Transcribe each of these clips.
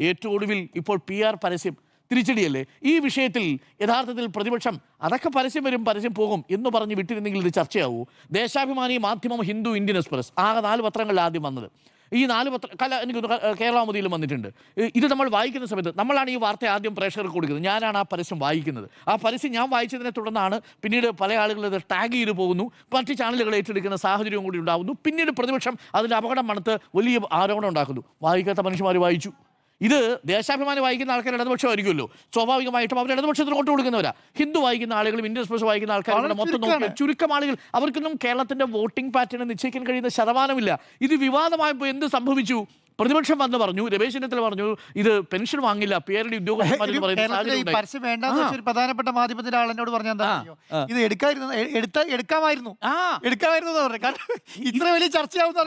ഏറ്റവും ഒടുവിൽ ഇപ്പോൾ PR പരസ്യം തിരിച്ചടിയല്ലേ? ഈ വിഷയത്തിൽ യഥാർത്ഥത്തിൽ പ്രതിപക്ഷം അതൊക്കെ പരസ്യം വരും പരസ്യം പോകും എന്ന് പറഞ്ഞ് വിട്ടിരുന്നെങ്കിൽ ഇത് ചർച്ചയാവൂ. ദേശാഭിമാനി, മാധ്യമം, ഹിന്ദു, ഇന്ത്യൻ എക്സ്പ്രസ് ആകെ 4 പത്രങ്ങളിൽ ആദ്യം വന്നത്. ഈ 4 പത്രം എനിക്ക് കേരളാമതിയിലും വന്നിട്ടുണ്ട്. ഇത് നമ്മൾ വായിക്കുന്ന സമയത്ത് നമ്മളാണ് ഈ വാർത്ത ആദ്യം പ്രേക്ഷകർക്ക് കൊടുക്കുന്നത്. ഞാനാണ് ആ പരസ്യം വായിക്കുന്നത്. ആ പരസ്യം ഞാൻ വായിച്ചതിനെ തുടർന്നാണ് പിന്നീട് പല ആളുകൾ ഇത് ടാഗ് ചെയ്ത് പോകുന്നു, മറ്റ് ചാനലുകൾ ഏറ്റെടുക്കുന്ന സാഹചര്യവും കൂടി ഉണ്ടാകുന്നു. പിന്നീട് പ്രതിപക്ഷം അതിൻ്റെ അപകടം മണത്ത് വലിയ ആരോപണം ഉണ്ടാക്കുന്നു. വായിക്കാത്ത മനുഷ്യന്മാർ വായിച്ചു. ഇത് ദേശാഭിമാനി വായിക്കുന്ന ആൾക്കാർ ഇടതുപക്ഷമായിരിക്കുമല്ലോ, സ്വാഭാവികമായിട്ടും അവർ ഇടതുപക്ഷത്തിന് വോട്ട് കൊടുക്കുന്നവരാ. ഹിന്ദു വായിക്കുന്ന ആളുകളും ഇന്ത്യൻ എക്സ്പ്രസ് വായിക്കുന്ന ആൾക്കാരുടെ മൊത്തം നോക്കിയാൽ ചുരുക്കം ആളുകൾ. അവർക്കൊന്നും കേരളത്തിന്റെ വോട്ടിംഗ് പാറ്റേൺ നിശ്ചയിക്കാൻ കഴിയുന്ന ശതമാനമില്ല. ഇത് വിവാദമായപ്പോൾ എന്ത് സംഭവിച്ചു? പ്രതിപക്ഷം വന്ന് പറഞ്ഞു, രമേശ് ചെന്നിത്തല പറഞ്ഞു, ഇത് പെൻഷൻ വാങ്ങില്ല, PRD ഉദ്യോഗസ്ഥന്മാർ പ്രധാനപ്പെട്ട മാധ്യമത്തിന്റെ ആളെന്നോട് പറഞ്ഞാൽ ഇത് എടുക്കാമായിരുന്നു. ഇത്ര വലിയ ചർച്ചയാവുന്ന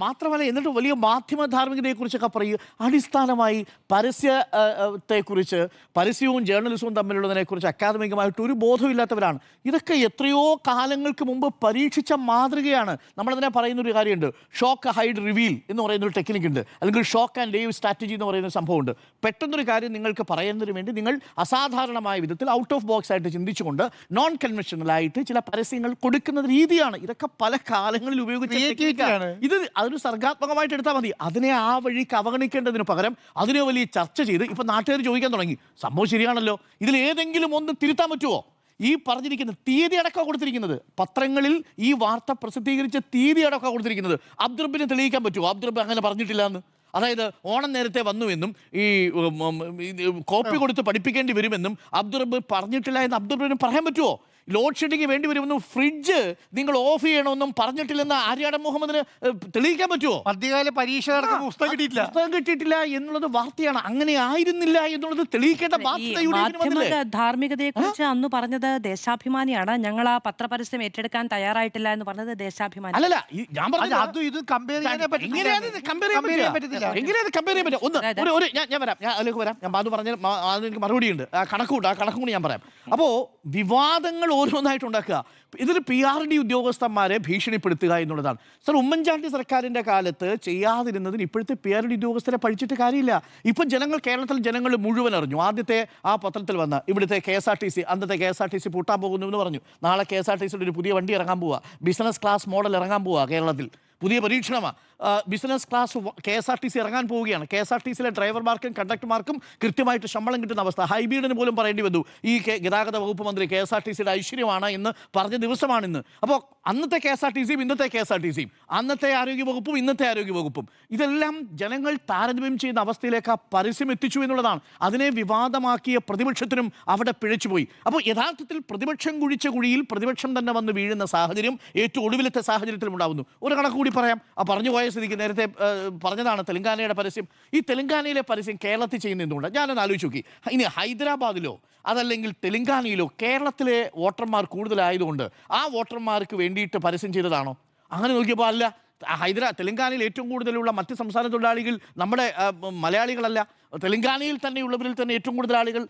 മാത്രമല്ല, എന്നിട്ട് വലിയ മാധ്യമ ധാർമ്മികതയെ കുറിച്ചൊക്കെ പറയുക. അടിസ്ഥാനമായി പരസ്യത്തെക്കുറിച്ച്, പരസ്യവും ജേർണലിസവും തമ്മിലുള്ളതിനെ കുറിച്ച് അക്കാദമികമായിട്ട് ഒരു ബോധമില്ലാത്തവരാണ്. ഇതൊക്കെ എത്രയോ കാലങ്ങൾക്ക് മുമ്പ് പരീക്ഷിച്ച മാതൃകയാണ്. നമ്മളതിനെ പറയുന്നൊരു കാര്യമുണ്ട്, ഷോക്ക് ഹൈഡ് റിവീൽ എന്ന് പറയുന്നൊരു ടെക്നിക്ക് ഉണ്ട്, അല്ലെങ്കിൽ ഷോക്ക് ആൻഡ് ലേവ് സ്ട്രാറ്റജി എന്ന് പറയുന്ന സംഭവമുണ്ട്. പെട്ടെന്നൊരു കാര്യം നിങ്ങൾക്ക് പറയുന്നതിന് വേണ്ടി നിങ്ങൾ അസാധാരണമായ വിധത്തിൽ ഔട്ട് ഓഫ് ബോക്സ് ആയിട്ട് ചിന്തിച്ചുകൊണ്ട് നോൺ കൺവെൻഷനലായിട്ട് ചില പരസ്യങ്ങൾ കൊടുക്കുന്ന രീതിയാണ്. ഇതൊക്കെ പല കാലങ്ങളിൽ ഉപയോഗിച്ചിട്ടാണ്. ഇത് അതൊരു സർഗാത്മകമായിട്ട് എടുത്താൽ മതി. അതിനെ ആ വഴിക്ക് അവഗണിക്കേണ്ടതിന് പകരം അതിനെ വലിയ ചർച്ച ചെയ്ത് ഇപ്പം നാട്ടുകാർ ചോദിക്കാൻ തുടങ്ങി, സംഭവം ശരിയാണല്ലോ, ഇതിൽ ഏതെങ്കിലും ഒന്ന് തിരുത്താൻ പറ്റുമോ? ഈ പറഞ്ഞിരിക്കുന്ന തീയതി അടക്കം കൊടുത്തിരിക്കുന്നത്, പത്രങ്ങളിൽ ഈ വാർത്ത പ്രസിദ്ധീകരിച്ച തീയതി അടക്കം കൊടുത്തിരിക്കുന്നത്. അബ്ദുറബിനെ തെളിയിക്കാൻ പറ്റുമോ അബ്ദുറബ് അങ്ങനെ പറഞ്ഞിട്ടില്ല എന്ന്? അതായത് ഓണം നേരത്തെ വന്നുവെന്നും ഈ കോപ്പി കൊടുത്ത് പഠിപ്പിക്കേണ്ടി വരുമെന്നും അബ്ദുറബ് പറഞ്ഞിട്ടില്ല എന്ന് അബ്ദുറബിന് പറയാൻ പറ്റുമോ? ലോഡ് ഷെഡിങ് വേണ്ടി വരുമെന്നും ഫ്രിഡ്ജ് നിങ്ങൾ ഓഫ് ചെയ്യണമെന്നും പറഞ്ഞിട്ടില്ലെന്ന് ആര്യാടൻ മുഹമ്മദിന് തെളിയിക്കാൻ പറ്റുമോ? മധ്യകാല പരീക്ഷ പുസ്തകം കിട്ടിയിട്ടില്ല എന്നുള്ളത് വാർത്തയാണ്. അങ്ങനെ ആയിരുന്നില്ല എന്നുള്ളത് തെളിയിക്കേണ്ട ബാധ്യത. ധാർമ്മികതയെ കുറിച്ച് അന്ന് പറഞ്ഞത് ദേശാഭിമാനിയാണ്. ഞങ്ങൾ ആ പത്രപരസ്യം ഏറ്റെടുക്കാൻ തയ്യാറായിട്ടില്ല എന്ന് പറഞ്ഞത് ദേശാഭിമാനി. അല്ലല്ല, ഞാൻ പറഞ്ഞു എനിക്ക് മറുപടിയുണ്ട്. ആ കണക്കും കൂടി ഞാൻ പറയാം. അപ്പോ വിവാദങ്ങൾ ഓരോന്നായിട്ട് ഉണ്ടാക്കുക. ഇതിൽ PRD ഉദ്യോഗസ്ഥന്മാരെ ഭീഷണിപ്പെടുത്തുക എന്നുള്ളതാണ്. സർ, ഉമ്മൻചാണ്ടി സർക്കാരിൻ്റെ കാലത്ത് ചെയ്യാതിരുന്നതിന് ഇപ്പോഴത്തെ PRD ഉദ്യോഗസ്ഥരെ പഠിച്ചിട്ട് കാര്യമില്ല. ഇപ്പം കേരളത്തിൽ ജനങ്ങൾ മുഴുവൻ അറിഞ്ഞു. ആദ്യത്തെ ആ പത്രത്തിൽ വന്ന ഇവിടുത്തെ KSRTC, അന്നത്തെ KSRTC പൂട്ടാൻ പോകുന്നു എന്ന് പറഞ്ഞു. നാളെ KSRTCയുടെ ഒരു പുതിയ വണ്ടി ഇറങ്ങാൻ പോവുക, ബിസിനസ് ക്ലാസ് മോഡൽ ഇറങ്ങാൻ പോവുക. കേരളത്തിൽ പുതിയ പരീക്ഷണമാണ്. ബിസിനസ് ക്ലാസ് KSRTC ഇറങ്ങാൻ പോവുകയാണ്. KSRTCയിലെ ഡ്രൈവർമാർക്കും കണ്ടക്ടർമാർക്കും കൃത്യമായിട്ട് ശമ്പളം കിട്ടുന്ന അവസ്ഥ. ഹൈബീഡിന് പോലും പറയേണ്ടി വന്നു, ഈ ഗതാഗത വകുപ്പ് മന്ത്രി KSRTCയുടെ ഐശ്വര്യമാണ് എന്ന് പറഞ്ഞ ദിവസമാണിന്ന്. അപ്പോൾ അന്നത്തെ KSRTCയും ഇന്നത്തെ KSRTCയും, അന്നത്തെ ആരോഗ്യവകുപ്പും ഇന്നത്തെ ആരോഗ്യവകുപ്പും, ഇതെല്ലാം ജനങ്ങൾ താരതമ്യം ചെയ്യുന്ന അവസ്ഥയിലേക്ക് ആ പരസ്യം എത്തിച്ചു എന്നുള്ളതാണ്. അതിനെ വിവാദമാക്കിയ പ്രതിപക്ഷത്തിനും അവിടെ പിഴച്ചുപോയി. അപ്പോൾ യഥാർത്ഥത്തിൽ പ്രതിപക്ഷം കുഴിച്ച കുഴിയിൽ പ്രതിപക്ഷം തന്നെ വന്ന് വീഴുന്ന സാഹചര്യം ഏറ്റവും ഒടുവിലത്തെ സാഹചര്യത്തിലും ഉണ്ടാകുന്നു. ഒരു കണക്ക് കൂടി പറയാം. ആ പറഞ്ഞു പോയ സ്ഥിതിക്ക് നേരത്തെ പറഞ്ഞതാണ് തെലങ്കാനയുടെ പരസ്യം. ഈ തെലങ്കാനയിലെ പരസ്യം കേരളത്തിൽ ചെയ്യുന്ന എന്തുകൊണ്ട് ഞാനൊന്ന് ആലോചിച്ച് നോക്കി. ഇനി ഹൈദരാബാദിലോ അതല്ലെങ്കിൽ തെലങ്കാനയിലോ കേരളത്തിലെ വോട്ടർമാർ കൂടുതലായതുകൊണ്ട് ആ വോട്ടർമാർക്ക് വേണ്ടിയിട്ട് പരസ്യം ചെയ്തതാണോ? അങ്ങനെ നോക്കിയപ്പോൾ അല്ല. തെലങ്കാനയിൽ ഏറ്റവും കൂടുതലുള്ള മറ്റ് സംസ്ഥാന തൊഴിലാളികൾ നമ്മുടെ മലയാളികളല്ല. തെലങ്കാനയിൽ തന്നെയുള്ളവരിൽ തന്നെ ഏറ്റവും കൂടുതൽ ആളുകൾ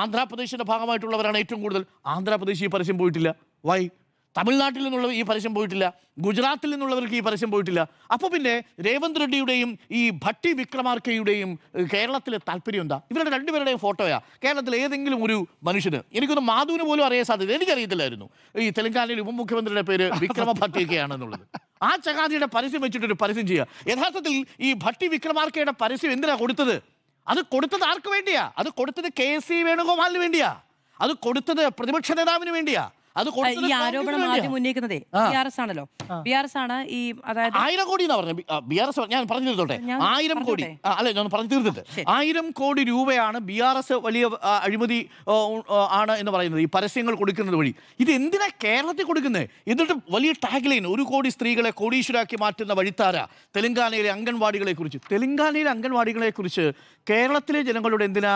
ആന്ധ്രാപ്രദേശിൻ്റെ ഭാഗമായിട്ടുള്ളവരാണ് ഏറ്റവും കൂടുതൽ. ആന്ധ്രാപ്രദേശ് ഈ പരസ്യം പോയിട്ടില്ല. വൈ? തമിഴ്നാട്ടിൽ നിന്നുള്ളവർ ഈ പരസ്യം പോയിട്ടില്ല, ഗുജറാത്തിൽ നിന്നുള്ളവർക്ക് ഈ പരസ്യം പോയിട്ടില്ല. അപ്പോൾ പിന്നെ രേവന്ത് റെഡ്ഡിയുടെയും ഈ ഭട്ടി വിക്രമാർക്കയുടെയും കേരളത്തിലെ താല്പര്യം എന്താ? ഇവരുടെ രണ്ടുപേരുടെയും ഫോട്ടോയാ കേരളത്തിൽ ഏതെങ്കിലും ഒരു മനുഷ്യന്. എനിക്കൊന്ന് മാധുവിന് പോലും അറിയാൻ സാധ്യത, എനിക്കറിയത്തില്ലായിരുന്നു ഈ തെലങ്കാനയിൽ ഉപമുഖ്യമന്ത്രിയുടെ പേര് വിക്രമ ഭട്ടിയൊക്കെയാണെന്നുള്ളത്. ആ ചങ്ങാതിയുടെ പരസ്യം വെച്ചിട്ടൊരു പരസ്യം ചെയ്യുക. യഥാർത്ഥത്തിൽ ഈ ഭട്ടി വിക്രമാർക്കയുടെ പരസ്യം എന്തിനാ കൊടുത്തത്? അത് കൊടുത്തത് ആർക്ക് വേണ്ടിയാ? അത് കൊടുത്തത് KC വേണുഗോപാലിന് വേണ്ടിയാ. അത് കൊടുത്തത് പ്രതിപക്ഷ നേതാവിന് വേണ്ടിയാ. ഈ ആരോപണം ആദ്യം ഉന്നയിക്കുന്നതേ BRS ആണല്ലോ. BRS ആണ് ഈ, അതായത് 1000 കോടി എന്നാ പറഞ്ഞത്. BRS ഞാൻ പറഞ്ഞു തീർത്തോട്ടെ. 1000 കോടി അല്ലെ, ഞാൻ പറഞ്ഞു തീർത്തിട്ട് 1000 കോടി രൂപയാണ് BRS വലിയ അഴിമതി ആണ് എന്ന് പറയുന്നത്, ഈ പരസ്യങ്ങൾ കൊടുക്കുന്നത് വഴി. ഇത് എന്തിനാ കേരളത്തിൽ കൊടുക്കുന്നത്? എന്നിട്ട് വലിയ ടാഗ് ലൈൻ, 1 കോടി സ്ത്രീകളെ കോടീശ്വരാക്കി മാറ്റുന്ന വഴിത്താര തെലങ്കാനയിലെ അംഗൻവാടികളെ കുറിച്ച്. തെലങ്കാനയിലെ അംഗൻവാടികളെ കുറിച്ച് കേരളത്തിലെ ജനങ്ങളോട് എന്തിനാ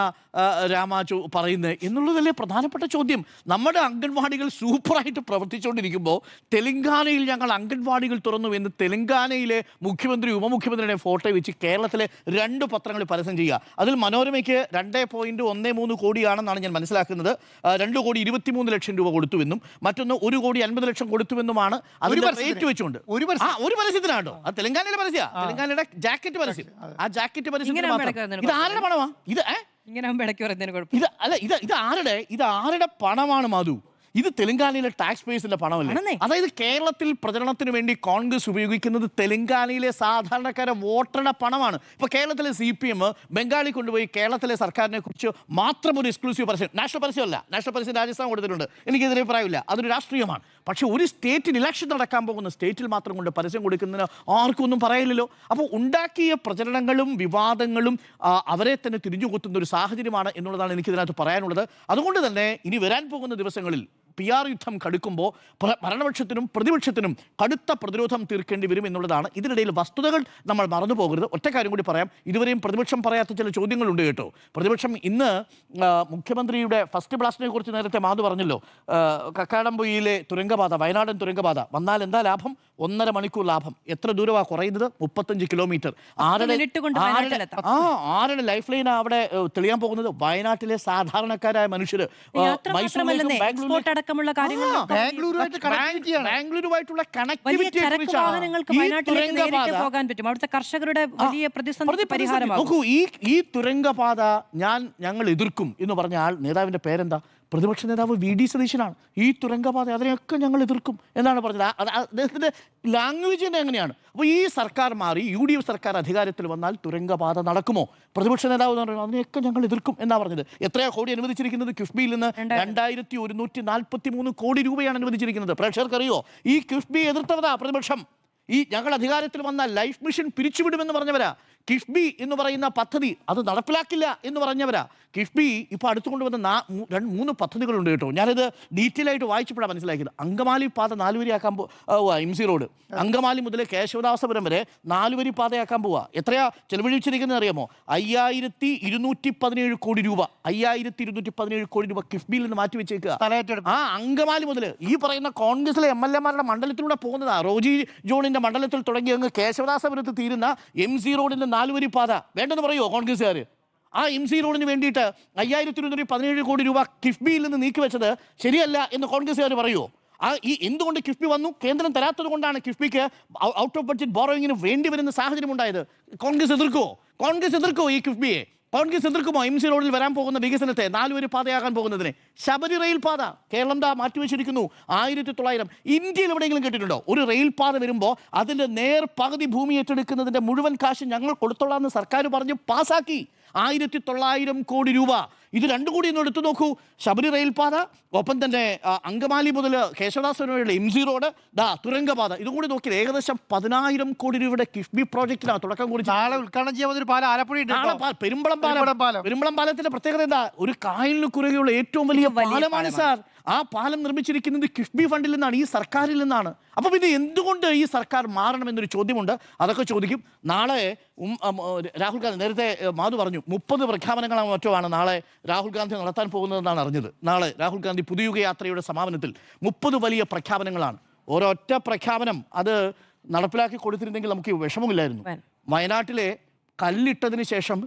രാമാചു പറയുന്നത് എന്നുള്ളതല്ലേ പ്രധാനപ്പെട്ട ചോദ്യം. നമ്മുടെ അംഗൻവാടികൾ സൂപ്പറായിട്ട് പ്രവർത്തിച്ചുകൊണ്ടിരിക്കുമ്പോൾ തെലങ്കാനയിൽ ഞങ്ങൾ അംഗൻവാടികൾ തുറന്നു എന്ന് തെലങ്കാനയിലെ മുഖ്യമന്ത്രി ഉപമുഖ്യമന്ത്രിയുടെ ഫോട്ടോ വെച്ച് കേരളത്തിലെ 2 പത്രങ്ങൾ പരസ്യം ചെയ്യുക. അതിൽ മനോരമയ്ക്ക് 2.13 കോടിയാണെന്നാണ് ഞാൻ മനസ്സിലാക്കുന്നത്. 2,23,00,000 രൂപ കൊടുത്തുവെന്നും മറ്റൊന്ന് 1,50,00,000 കൊടുത്തുവെന്നുമാണ് അതിന്റെ റേറ്റ് വെച്ചുകൊണ്ട് ഒരു പരസ്യത്തിനാണോ? അത് തെലങ്കാനയിലെ പരസ്യ, തെലങ്കാനയുടെ ജാക്കറ്റ് പരസ്യം. ആ ജാക്കറ്റ് പരസ്യത്തിന് ഇത് ആരുടെ പണമാ? ഇത് ആരുടെ പണമാണ് മാധു? ഇത് തെലങ്കാനയിലെ ടാക്സ് പേഴ്സിന്റെ പണമല്ലേ? അതായത് കേരളത്തിൽ പ്രചരണത്തിന് വേണ്ടി കോൺഗ്രസ് ഉപയോഗിക്കുന്നത് തെലങ്കാനയിലെ സാധാരണക്കാരെ വോട്ടറുടെ പണമാണ്. ഇപ്പൊ കേരളത്തിലെ CPM ബംഗാളിൽ കൊണ്ടുപോയി കേരളത്തിലെ സർക്കാരിനെ കുറിച്ച് മാത്രം ഒരു എക്സ്ക്ലൂസീവ് പരസ്യം, നാഷണൽ പരസ്യമല്ല, നാഷണൽ പരസ്യം രാജസ്ഥാൻ കൊടുത്തിട്ടുണ്ട്, എനിക്കെതിരെ അഭിപ്രായമില്ല, അതൊരു രാഷ്ട്രീയമാണ്. പക്ഷെ ഒരു സ്റ്റേറ്റിൽ ഇലക്ഷൻ നടക്കാൻ പോകുന്ന സ്റ്റേറ്റിൽ മാത്രം കൊണ്ട് പരസ്യം കൊടുക്കുന്നതിന് ആർക്കും ഒന്നും പറയില്ലല്ലോ. അപ്പോൾ ഉണ്ടാക്കിയ പ്രചരണങ്ങളും വിവാദങ്ങളും അവരെ തന്നെ തിരിഞ്ഞുകൊത്തുന്ന ഒരു സാഹചര്യമാണ് എന്നുള്ളതാണ് എനിക്കിതിനകത്ത് പറയാനുള്ളത്. അതുകൊണ്ട് തന്നെ ഇനി വരാൻ പോകുന്ന ദിവസങ്ങളിൽ PR യുദ്ധം കടുക്കുമ്പോൾ ഭരണപക്ഷത്തിനും പ്രതിപക്ഷത്തിനും കടുത്ത പ്രതിരോധം തീർക്കേണ്ടി വരും എന്നുള്ളതാണ്. ഇതിനിടയിൽ വസ്തുതകൾ നമ്മൾ മറന്നു പോകരുത്. ഒറ്റ കാര്യം കൂടി പറയാം, ഇതുവരെയും പ്രതിപക്ഷം പറയാത്ത ചില ചോദ്യങ്ങളുണ്ട് കേട്ടോ. പ്രതിപക്ഷം ഇന്ന് മുഖ്യമന്ത്രിയുടെ ഫസ്റ്റ് ബ്ലാസ്റ്റിനെ കുറിച്ച് നേരത്തെ മാധു പറഞ്ഞല്ലോ. കക്കാടംപൊയിലെ തുരങ്കപാത, വയനാടൻ തുരങ്കപാത വന്നാൽ എന്താ ലാഭം? 1.5 മണിക്കൂർ ലാഭം. എത്ര ദൂരമാണ് കുറയുന്നത്? 35 കിലോമീറ്റർ. ആരുടെ ലൈഫ് ലൈനാണ് അവിടെ തെളിയാൻ പോകുന്നത്? വയനാട്ടിലെ സാധാരണക്കാരായ മനുഷ്യർ ബാംഗ്ലൂരുമായിട്ടുള്ള കണക്ടിവിറ്റി പോകാൻ പറ്റും. അവിടുത്തെ കർഷകരുടെ വലിയ പ്രതിസന്ധി പരിഹാരമാകും. നോക്കൂ, ഈ തുരങ്കപാത ഞങ്ങൾ എതിർക്കും എന്ന് പറഞ്ഞ ആൾ, നേതാവിന്റെ പേരെന്താ? പ്രതിപക്ഷ നേതാവ് VD സതീശനാണ്. ഈ തുരങ്കപാത അതിനെയൊക്കെ ഞങ്ങൾ എതിർക്കും എന്നാണ് പറഞ്ഞത്. അദ്ദേഹത്തിന്റെ ലാംഗ്വേജ് തന്നെ എങ്ങനെയാണ്? അപ്പോൾ ഈ സർക്കാർ മാറി UDF സർക്കാർ അധികാരത്തിൽ വന്നാൽ തുരങ്കപാത നടക്കുമോ? പ്രതിപക്ഷ നേതാവ് എന്ന് പറയുന്നത് അതിനെയൊക്കെ ഞങ്ങൾ എതിർക്കും എന്നാണ് പറഞ്ഞത്. എത്രയാ കോടി അനുവദിച്ചിരിക്കുന്നത്? കിഫ്ബിയിൽ നിന്ന് 2143 കോടി രൂപയാണ് അനുവദിച്ചിരിക്കുന്നത്. പ്രേക്ഷകർക്കറിയോ? ഈ കിഫ്ബി എതിർത്തവരാ പ്രതിപക്ഷം. ഈ ഞങ്ങൾ അധികാരത്തിൽ വന്നാൽ ലൈഫ് മിഷൻ പിരിച്ചുവിടുമെന്ന് പറഞ്ഞവരാ. കിഫ്ബി എന്ന് പറയുന്ന പദ്ധതി അത് നടപ്പിലാക്കില്ല എന്ന് പറഞ്ഞവരാ. കിഫ്ബി ഇപ്പോൾ അടുത്തുകൊണ്ടുവന്ന 3 പദ്ധതികളുണ്ട് കേട്ടോ. ഞാനിത് ഡീറ്റെയിൽ ആയിട്ട് വായിച്ചപ്പോഴാണ് മനസ്സിലാക്കിയത്. അങ്കമാലി പാത 4 വരിയാക്കാൻ MC റോഡ്, അങ്കമാലി മുതൽ കേശവദാസപുരം വരെ 4 വരി പാതയാക്കാൻ പോവുക. എത്രയാ ചെലവഴിച്ചിരിക്കുന്നത് അറിയാമോ? 5217 കോടി രൂപ. 5217 കോടി രൂപ കിഫ്ബിയിൽ നിന്ന് മാറ്റി വെച്ചേക്കുക. അങ്കമാലി മുതൽ ഈ പറയുന്ന കോൺഗ്രസിലെ MLA മാരുടെ മണ്ഡലത്തിലൂടെ പോകുന്നതാ. റോജി ജോണിന്റെ മണ്ഡലത്തിൽ തുടങ്ങി അങ്ങ് കേശവദാസപുരത്ത് തീരുന്ന MC റോഡിന്റെ 4 വരി പാത വേണ്ടെന്ന് പറയുമോ കോൺഗ്രസ്സുകാർ? ആ MC റോഡിന് വേണ്ടിയിട്ട് 5217 കോടി രൂപ കിഫ്ബിയിൽ നിന്ന് നീക്കിവെച്ചത് ശരിയല്ല എന്ന് കോൺഗ്രസ്സുകാർ പറയുമോ? എന്തുകൊണ്ട് കിഫ്ബി വന്നു? കേന്ദ്രം തരാത്തത് കൊണ്ടാണ് കിഫ്ബിക്ക് ഔട്ട് ഓഫ് ബഡ്ജറ്റ് ബോറോയിങ്ങിന് വേണ്ടി വരുന്ന സാഹചര്യം ഉണ്ടായത്. കോൺഗ്രസ് എതിർക്കോ ഈ കിഫ്ബിയെ? കോൺഗ്രസ് എതിർക്കുമോ MC റോഡിൽ വരാൻ പോകുന്ന വികസനത്തെ, 4 വരി പാതയാകാൻ പോകുന്നതിനെ? ശബരി റെയിൽ പാത കേരളം മാറ്റിവെച്ചിരിക്കുന്നു. 1900 ഇന്ത്യയിൽ എവിടെയെങ്കിലും കേട്ടിട്ടുണ്ടോ? ഒരു റെയിൽ പാത വരുമ്പോൾ അതിൻ്റെ പകുതി ഭൂമി ഏറ്റെടുക്കുന്നതിൻ്റെ മുഴുവൻ കാശ് ഞങ്ങൾ കൊടുത്തോളാമെന്ന് സർക്കാർ പറഞ്ഞ് പാസാക്കി. 1900 കോടി രൂപ. ഇത് 2 കൂടി ഒന്ന് എടുത്തു നോക്കൂ. ശബരി റെയിൽ പാത, ഒപ്പം തന്നെ അങ്കമാലി മുതൽ കേശവദാസപുരമുള്ള MC റോഡ്, തുരങ്കപാത, ഇതും കൂടി നോക്കി ഏകദേശം 10,000 കോടി രൂപയുടെ കിഫ്ബി പ്രോജക്റ്റിനാണ് തുടക്കം കുറിച്ച്. നാളെ ഉദ്ഘാടനം ചെയ്യാൻ ഒരു പാലം ആലപ്പുഴ പെരുമ്പളം പാലത്തിന്റെ പ്രത്യേകത എന്താ? ഒരു കായലിന് കുറുകെയുള്ള ഏറ്റവും വലിയ പാലമാണ് സാർ. ആ പാലം നിർമ്മിച്ചിരിക്കുന്നത് കിഫ്ബി ഫണ്ടിൽ നിന്നാണ്, ഈ സർക്കാരിൽ നിന്നാണ്. അപ്പം ഇത് എന്തുകൊണ്ട് ഈ സർക്കാർ മാറണമെന്നൊരു ചോദ്യമുണ്ട്. അതൊക്കെ ചോദിക്കും. നാളെ രാഹുൽ ഗാന്ധി, നേരത്തെ മാധു പറഞ്ഞു 30 പ്രഖ്യാപനങ്ങളോ മറ്റോ ആണ് നാളെ രാഹുൽ ഗാന്ധി നടത്താൻ പോകുന്നതെന്നാണ് അറിഞ്ഞത്. നാളെ രാഹുൽ ഗാന്ധി പുതുയുഗ യാത്രയുടെ സമാപനത്തിൽ 30 വലിയ പ്രഖ്യാപനങ്ങളാണ്. ഒരൊറ്റ പ്രഖ്യാപനം അത് നടപ്പിലാക്കി കൊടുത്തിരുന്നെങ്കിൽ നമുക്ക് വിഷമമില്ലായിരുന്നു. വയനാട്ടിലെ കല്ലിട്ടതിന് ശേഷം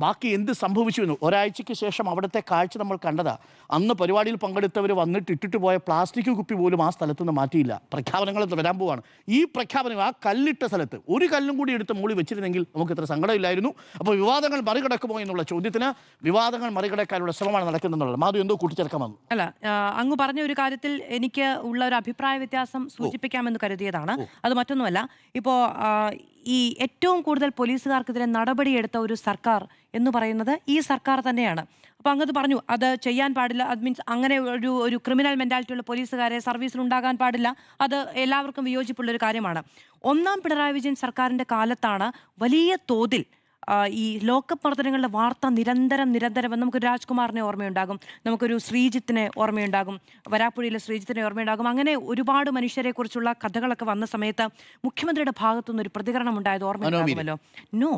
ബാക്കി എന്ത് സംഭവിച്ചു എന്ന് ഒരാഴ്ചയ്ക്ക് ശേഷം അവിടുത്തെ കാഴ്ച നമ്മൾ കണ്ടതാ. അന്ന് പരിപാടിയിൽ പങ്കെടുത്തവർ വന്നിട്ട് ഇട്ടിട്ട് പോയ പ്ലാസ്റ്റിക് കുപ്പി പോലും ആ സ്ഥലത്ത് നിന്ന് മാറ്റിയില്ല. പ്രഖ്യാപനങ്ങൾ വരാൻ പോവാണ്. ഈ പ്രഖ്യാപനം ആ കല്ലിട്ട സ്ഥലത്ത് ഒരു കല്ലും കൂടി എടുത്ത് മൂളി വെച്ചിരുന്നെങ്കിൽ നമുക്ക് ഇത്ര സങ്കടമില്ലായിരുന്നു. അപ്പോൾ വിവാദങ്ങൾ മറികടക്കുമോ എന്നുള്ള ചോദ്യത്തിന് വിവാദങ്ങൾ മറികടക്കാനുള്ള ശ്രമമാണ് നടക്കുന്നുള്ളത്. മാധു എന്തോ കൂട്ടിച്ചേർക്കാൻ വന്നു. അല്ല, അങ്ങ് പറഞ്ഞ ഒരു കാര്യത്തിൽ എനിക്ക് ഉള്ള ഒരു അഭിപ്രായ വ്യത്യാസം സൂചിപ്പിക്കാമെന്ന് കരുതിയതാണ്. അത് മറ്റൊന്നുമല്ല. ഇപ്പോൾ ഈ ഏറ്റവും കൂടുതൽ പോലീസുകാർക്കെതിരെ നടപടിയെടുത്ത ഒരു സർക്കാർ എന്ന് പറയുന്നത് ഈ സർക്കാർ തന്നെയാണ്. അപ്പോൾ അങ്ങത് പറഞ്ഞു അത് ചെയ്യാൻ പാടില്ല. അത് മീൻസ് അങ്ങനെ ഒരു ക്രിമിനൽ മെൻറ്റാലിറ്റിയുള്ള പോലീസുകാരെ സർവീസിൽ ഉണ്ടാകാൻ പാടില്ല. അത് എല്ലാവർക്കും വിയോജിപ്പുള്ളൊരു കാര്യമാണ്. 1ാം പിണറായി വിജയൻ സർക്കാരിൻ്റെ കാലത്താണ് വലിയ തോതിൽ ഈ ലോക്കപ്പ് മർദ്ദനങ്ങളുടെ വാർത്ത നിരന്തരം നമുക്കൊരു രാജ്കുമാറിനെ ഓർമ്മയുണ്ടാകും, നമുക്കൊരു ശ്രീജിത്തിനെ ഓർമ്മയുണ്ടാകും, വരാപ്പുഴയിലെ ശ്രീജിത്തിനെ ഓർമ്മയുണ്ടാകും. അങ്ങനെ ഒരുപാട് മനുഷ്യരെക്കുറിച്ചുള്ള കഥകളൊക്കെ വന്ന സമയത്ത് മുഖ്യമന്ത്രിയുടെ ഭാഗത്തുനിന്ന് ഒരു പ്രതികരണം ഉണ്ടായത് ഓർമ്മയുണ്ടാകുമല്ലോ. നോ,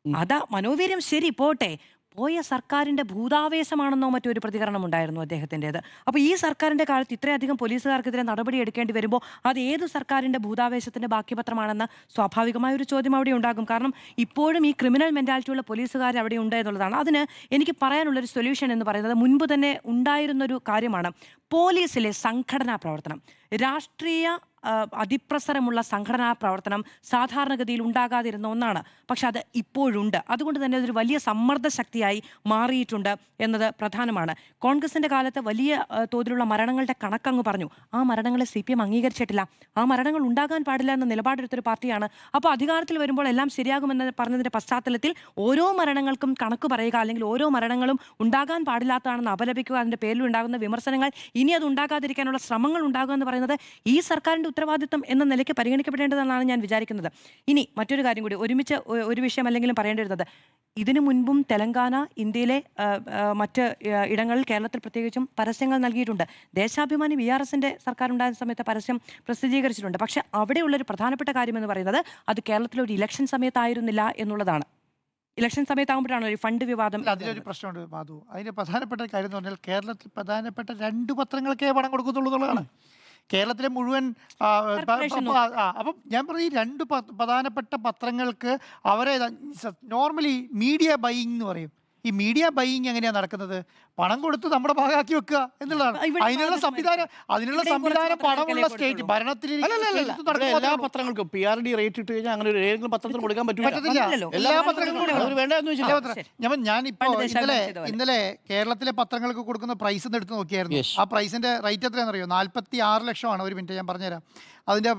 അതാ മനോവീര്യം ശരി പോട്ടെ, പോയ സർക്കാരിന്റെ ഭൂതാവേശമാണെന്നോ മറ്റൊരു പ്രതികരണം ഉണ്ടായിരുന്നു അദ്ദേഹത്തിൻ്റെത്. അപ്പോൾ ഈ സർക്കാരിന്റെ കാലത്ത് ഇത്രയധികം പോലീസുകാർക്കെതിരെ നടപടി എടുക്കേണ്ടി വരുമ്പോൾ അത് ഏത് സർക്കാരിന്റെ ഭൂതാവേശത്തിന്റെ ബാക്കിപത്രമാണെന്ന് സ്വാഭാവികമായ ഒരു ചോദ്യം അവിടെ ഉണ്ടാകും. കാരണം ഇപ്പോഴും ഈ ക്രിമിനൽ മെന്റാലിറ്റിയുള്ള പോലീസുകാർ അവിടെ ഉണ്ട് എന്നുള്ളതാണ്. അതിന് എനിക്ക് പറയാനുള്ളൊരു സൊല്യൂഷൻ എന്ന് പറയുന്നത് മുൻപ് തന്നെ ഉണ്ടായിരുന്നൊരു കാര്യമാണ്. പോലീസിലെ സംഘടനാ പ്രവർത്തനം, രാഷ്ട്രീയ അതിപ്രസരമുള്ള സംഘടനാ പ്രവർത്തനം സാധാരണഗതിയിൽ ഉണ്ടാകാതിരുന്ന ഒന്നാണ്. പക്ഷെ അത് ഇപ്പോഴുണ്ട്. അതുകൊണ്ട് തന്നെ അതൊരു വലിയ സമ്മർദ്ദ ശക്തിയായി മാറിയിട്ടുണ്ട് എന്നത് പ്രധാനമാണ്. കോൺഗ്രസിന്റെ കാലത്ത് വലിയ തോതിലുള്ള മരണങ്ങളുടെ കണക്കങ്ങ് പറഞ്ഞു. ആ മരണങ്ങളെ CPM അംഗീകരിച്ചിട്ടില്ല. ആ മരണങ്ങൾ ഉണ്ടാകാൻ പാടില്ല എന്ന നിലപാടെടുത്തൊരു പാർട്ടിയാണ്. അപ്പോൾ അധികാരത്തിൽ വരുമ്പോൾ എല്ലാം ശരിയാകുമെന്ന് പറഞ്ഞതിന്റെ പശ്ചാത്തലത്തിൽ ഓരോ മരണങ്ങൾക്കും കണക്ക് പറയുക, അല്ലെങ്കിൽ ഓരോ മരണങ്ങളും ഉണ്ടാകാൻ പാടില്ലാത്തതാണെന്ന് അപലപിക്കുക, അതിന്റെ പേരിൽ ഉണ്ടാകുന്ന വിമർശനങ്ങൾ ഇനി അത് ഉണ്ടാകാതിരിക്കാനുള്ള ശ്രമങ്ങൾ ഉണ്ടാകുക എന്ന് പറയുന്നത് ഈ സർക്കാരിന്റെ ഉത്തരവാദിത്വം എന്ന നിലയ്ക്ക് പരിഗണിക്കപ്പെടേണ്ടതെന്നാണ് ഞാൻ വിചാരിക്കുന്നത്. ഇനി മറ്റൊരു കാര്യം കൂടി ഒരുമിച്ച് ഒരു വിഷയം അല്ലെങ്കിലും പറയേണ്ടിരുന്നത്, ഇതിനു മുൻപും തെലങ്കാന, ഇന്ത്യയിലെ മറ്റ് ഇടങ്ങളിൽ, കേരളത്തിൽ പ്രത്യേകിച്ചും പരസ്യങ്ങൾ നൽകിയിട്ടുണ്ട്. ദേശാഭിമാനി VRSന്റെ സർക്കാർ ഉണ്ടായ സമയത്ത് പരസ്യം പ്രസിദ്ധീകരിച്ചിട്ടുണ്ട്. പക്ഷെ അവിടെയുള്ളൊരു പ്രധാനപ്പെട്ട കാര്യം എന്ന് പറയുന്നത് അത് കേരളത്തിലെ ഒരു ഇലക്ഷൻ സമയത്തായിരുന്നില്ല എന്നുള്ളതാണ്. ഇലക്ഷൻ സമയത്താകുമ്പോഴാണ് ഒരു ഫണ്ട് വിവാദം. അതിലൊരു പ്രശ്നമുണ്ട് മാധു. അതിന്റെ പ്രധാനപ്പെട്ട കാര്യം എന്ന് പറഞ്ഞാൽ കേരളത്തിൽ പ്രധാനപ്പെട്ട 2 പത്രങ്ങൾക്കേ പണം കൊടുക്കത്തുള്ളൂ എന്നുള്ളതാണ്. കേരളത്തിലെ മുഴുവൻ അപ്പം ഞാൻ പറഞ്ഞ ഈ 2 പ്രധാനപ്പെട്ട പത്രങ്ങൾക്ക് അവരെ നോർമലി മീഡിയ ബൈയിങ് എന്ന് പറയും. ഈ മീഡിയ ബൈയിങ് എങ്ങനെയാണ് നടക്കുന്നത്? പണം കൊടുത്ത് നമ്മുടെ ഭാഗമാക്കി വെക്കുക എന്നുള്ളതാണ്. അതിനുള്ള സംവിധാനം പണമുള്ള സ്റ്റേറ്റ് എല്ലാ പത്രങ്ങൾക്കും PRD റേറ്റ് ഇട്ട് കഴിഞ്ഞാൽ അങ്ങനെ ഏതെങ്കിലും പത്രത്തിന് കൊടുക്കാൻ പറ്റത്തില്ല. എല്ലാ പത്രങ്ങൾക്കും ഞാനിപ്പോ ഇന്നലെ കേരളത്തിലെ പത്രങ്ങൾക്ക് കൊടുക്കുന്ന പ്രൈസ് ഒന്ന് എടുത്ത് നോക്കിയായിരുന്നു. ആ പ്രൈസിന്റെ റേറ്റ് എത്രയാണെന്നറിയോ? 46 ലക്ഷമാണ്. ഒരു മിനിറ്റ് ഞാൻ പറഞ്ഞുതരാം. അതിന്റെ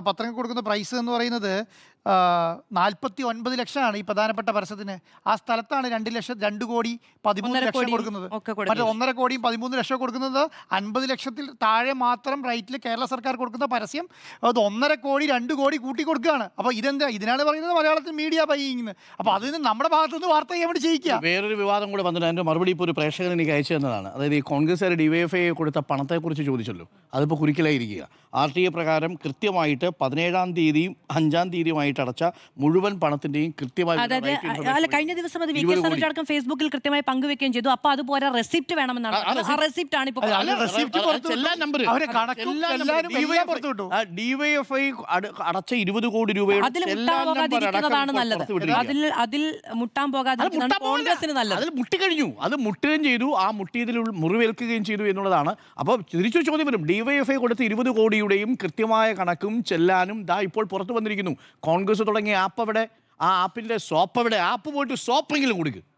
പത്രങ്ങൾക്ക് കൊടുക്കുന്ന പ്രൈസ് എന്ന് പറയുന്നത് 49 ലക്ഷമാണ് ഈ പ്രധാനപ്പെട്ട പരസ്യത്തിന്. ആ സ്ഥലത്താണ് 2 കോടി 13 ലക്ഷം കൊടുക്കുന്നത്. മറ്റേ 1.5 കോടിയും 13 ലക്ഷം കൊടുക്കുന്നത് 50 ലക്ഷത്തിൽ താഴെ മാത്രം റേറ്റിൽ കേരള സർക്കാർ കൊടുക്കുന്ന പരസ്യം അത് 1.5 കോടി 2 കോടി കൂട്ടി കൊടുക്കുകയാണ്. അപ്പൊ ഇതിനാണ് പറയുന്നത് മലയാളത്തിൽ മീഡിയ ബൈയിങ്. അപ്പൊ അതിന് നമ്മുടെ ഭാഗത്തുനിന്ന് വാർത്ത ചെയ്യാൻ വേണ്ടി ചെയ്യിക്കുക. വേറൊരു വിവാദം കൂടെ വന്നിട്ട് അതിന്റെ മറുപടി ഇപ്പോൾ ഒരു പ്രേക്ഷകൻ എനിക്ക് അയച്ചു തന്നതാണ്. അതായത് ഈ കോൺഗ്രസ്സുകാർ DYFI കൊടുത്ത പണത്തെക്കുറിച്ച് ചോദിച്ചല്ലോ. അതിപ്പോൾ കുരുക്കിലായിരിക്കുക. RTA പ്രകാരം കൃത്യമായിട്ട് 17-ാം തീയതിയും 5-ാം തീയതിയുമായിട്ട് അടച്ച മുഴുവൻ പണത്തിന്റെയും കൃത്യമായി കഴിഞ്ഞ ദിവസം അത് VK സനോജ് അടക്കം ഫേസ്ബുക്കിൽ കൃത്യമായി പങ്കുവെക്കുകയും ചെയ്തു. അപ്പൊ അതുപോലെ റെസിപ്റ്റ് വേണമെന്നാണ്. ആ റെസിപ്റ്റ് ആണ് ഇപ്പോൾ DYFI അടച്ച 20 കോടി രൂപയുടെ അതിൽ മുട്ടാൻ പോകാതെ കോൺഗ്രസിന് നല്ലത്. അതിൽ മുട്ടിക്കഴിഞ്ഞു. അത് മുട്ടുകയും ചെയ്തു. ആ മുട്ടിയതിൽ മുറിവേൽക്കുകയും ചെയ്തു എന്നുള്ളതാണ്. അപ്പോൾ തിരിച്ചു ചോദ്യം വരും. DYFI കൊടുത്ത 20 കോടിയുടെയും കൃത്യമായ കണക്കും ചെല്ലാനും ദാ ഇപ്പോൾ പുറത്തു വന്നിരിക്കുന്നു. കോൺഗ്രസ് തുടങ്ങിയ ആപ്പ് എവിടെ? ആ ആപ്പിന്റെ സോപ്പ് എവിടെ? ആപ്പ് പോയിട്ട് സോപ്പെങ്കിലും കൊടുക്കുക.